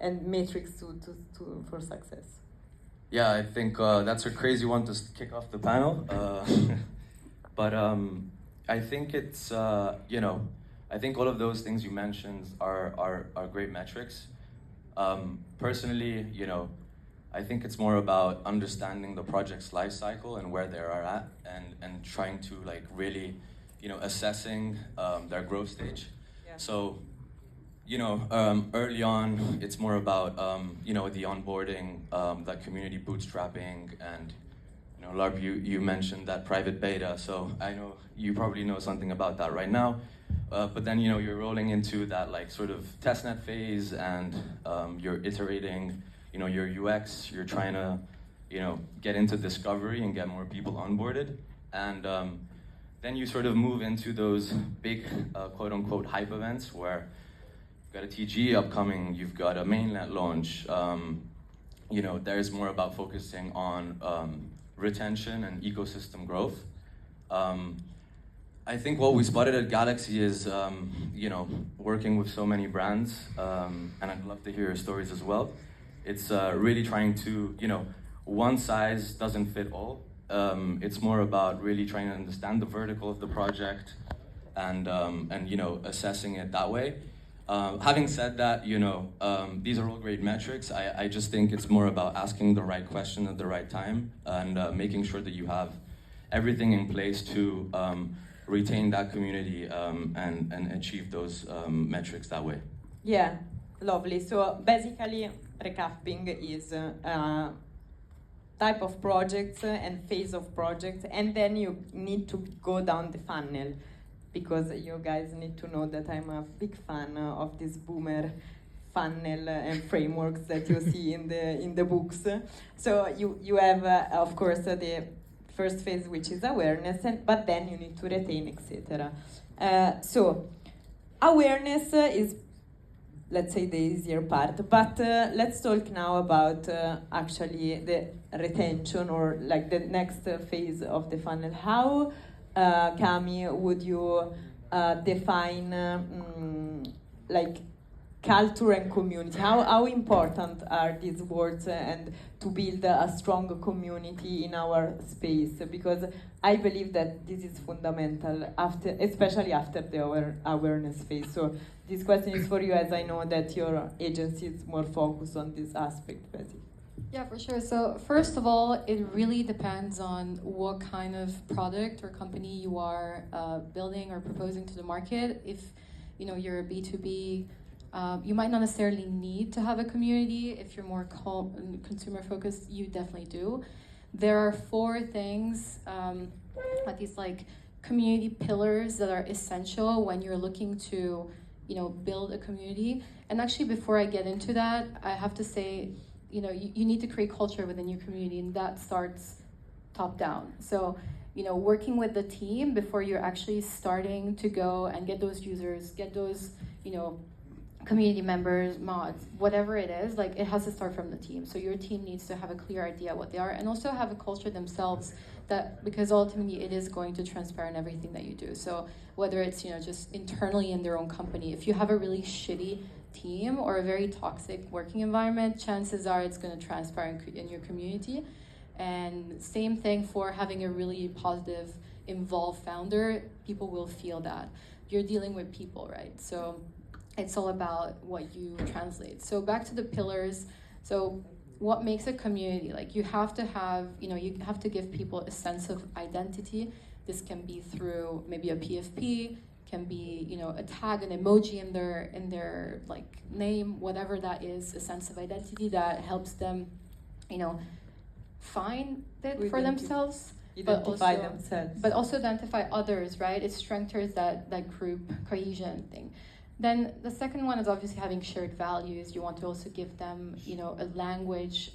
and metrics for success? Yeah, I think that's a crazy one to kick off the panel. But I think it's, I think all of those things you mentioned are great metrics. Personally, I think it's more about understanding the project's life cycle and where they are at, and trying to like really, assessing their growth stage. Yeah. So, early on, it's more about, the onboarding, the community bootstrapping, and, Larb, you mentioned that private beta, so I know you probably know something about that right now. But then, you're rolling into that like sort of testnet phase, and you're iterating, your UX, you're trying to, get into discovery and get more people onboarded. And then you sort of move into those big, quote unquote, hype events where you've got a TG upcoming, you've got a mainnet launch. There's more about focusing on retention and ecosystem growth. I think what we spotted at Galaxy is, working with so many brands, and I'd love to hear your stories as well. It's really trying to, one size doesn't fit all. It's more about really trying to understand the vertical of the project and assessing it that way. Having said that, these are all great metrics. I just think it's more about asking the right question at the right time, and making sure that you have everything in place to retain that community and achieve those metrics that way. Yeah, lovely. So basically, recapping is type of projects and phase of projects, and then you need to go down the funnel, because you guys need to know that I'm a big fan of this boomer funnel and frameworks that you see in the books. So you have, of course, the first phase, which is awareness, but then you need to retain, etc. So awareness is, let's say, the easier part, but let's talk now about actually the retention, or like the next phase of the funnel. How, Cami, would you define like culture and community? How important are these words and to build a strong community in our space? Because I believe that this is fundamental, especially after the awareness phase. So this question is for you, as I know that your agency is more focused on this aspect, basically. Yeah, for sure. So first of all, it really depends on what kind of product or company you are building or proposing to the market. If you're a B2B, you might not necessarily need to have a community. If you're more consumer focused, you definitely do. There are 4 things, these like community pillars that are essential when you're looking to, build a community. And actually, before I get into that, I have to say, you need to create culture within your community, and that starts top down. So, working with the team before you're actually starting to go and get those users, get those, community members, mods, whatever it is, like it has to start from the team. So your team needs to have a clear idea what they are, and also have a culture themselves, that because ultimately it is going to transpire in everything that you do. So whether it's just internally in their own company, if you have a really shitty team or a very toxic working environment, chances are it's going to transpire in your community. And same thing for having a really positive, involved founder. People will feel that you're dealing with people, right? So it's all about what you translate. So back to the pillars. So what makes a community? Like you have to have, you have to give people a sense of identity. This can be through maybe a PFP, can be, a tag, an emoji in their like name, whatever that is, a sense of identity that helps them, find it for themselves. Identify themselves. But also identify others, right? It strengthens that group cohesion thing. Then the second one is obviously having shared values. You want to also give them, a language,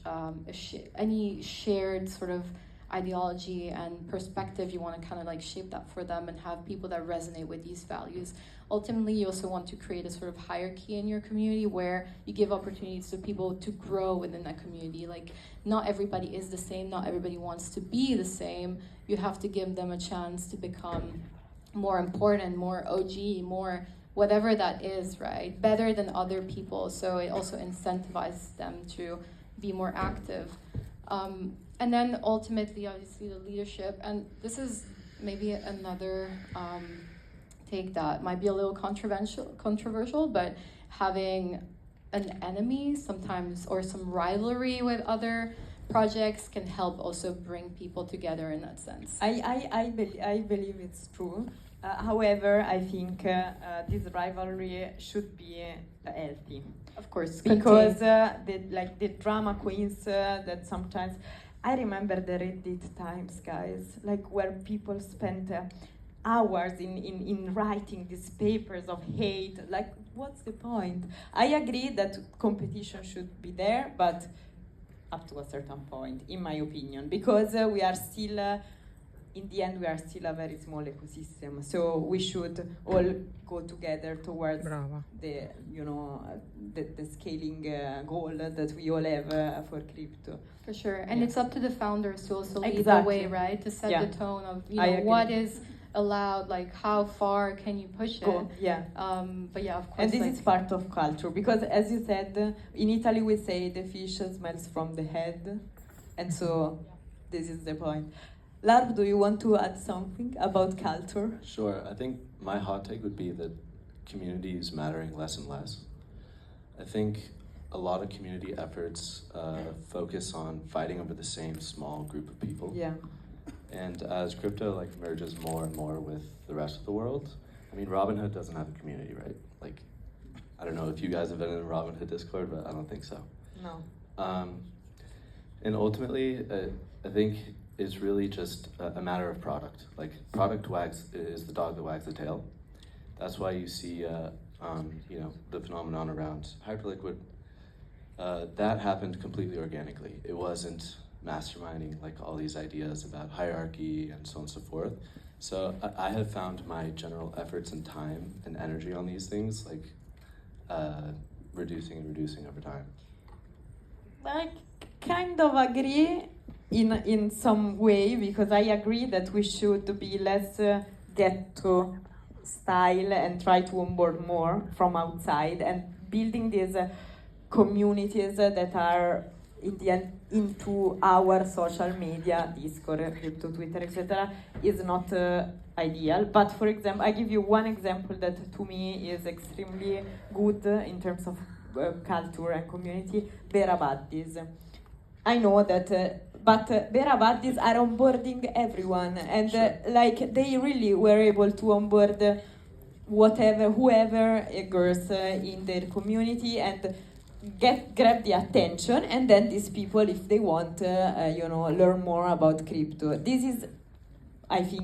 any shared sort of ideology and perspective. You want to kind of like shape that for them and have people that resonate with these values. Ultimately, you also want to create a sort of hierarchy in your community where you give opportunities to people to grow within that community. Like not everybody is the same, not everybody wants to be the same. You have to give them a chance to become more important, more OG, more whatever that is, right, better than other people. So it also incentivizes them to be more active. And then ultimately, obviously, the leadership. And this is maybe another take that might be a little controversial, but having an enemy sometimes or some rivalry with other projects can help also bring people together in that sense. I believe it's true. However, I think this rivalry should be healthy. Of course, Because the drama queens that sometimes, I remember the Reddit times, guys, like where people spent hours in writing these papers of hate. Like, what's the point? I agree that competition should be there, but up to a certain point, in my opinion, because we are still, in the end, we are still a very small ecosystem. So we should all go together towards the, the scaling goal that we all have for crypto. For sure, and it's up to the founders to also lead the Exactly. way, right? To set the tone of what is allowed, like how far can you push it? But yeah, of course. And this is part of culture, because as you said, in Italy we say the fish smells from the head, and so this is the point. Larb, do you want to add something about culture? Sure. I think my hot take would be that community is mattering less and less. I think a lot of community efforts focus on fighting over the same small group of people. Yeah. And as crypto merges more and more with the rest of the world, I mean, Robinhood doesn't have a community, right? Like, I don't know if you guys have been in the Robinhood Discord, but I don't think so. No. And ultimately, I think it's really just a matter of product. Like, product is the dog that wags the tail. That's why you see, the phenomenon around Hyperliquid. That happened completely organically. It wasn't masterminding like all these ideas about hierarchy and so on and so forth. So I have found my general efforts and time and energy on these things reducing over time. I kind of agree in some way, because I agree that we should be less ghetto style and try to onboard more from outside, and building these communities that are in the end into our social media, Discord, crypto, Twitter, etc., is not ideal. But for example, I give you one example that to me is extremely good in terms of culture and community. Vera Buddies. I know that, but Vera Buddies are onboarding everyone, and they really were able to onboard whoever girls in their community, and grab the attention, and then these people, if they want, learn more about crypto. This is, I think,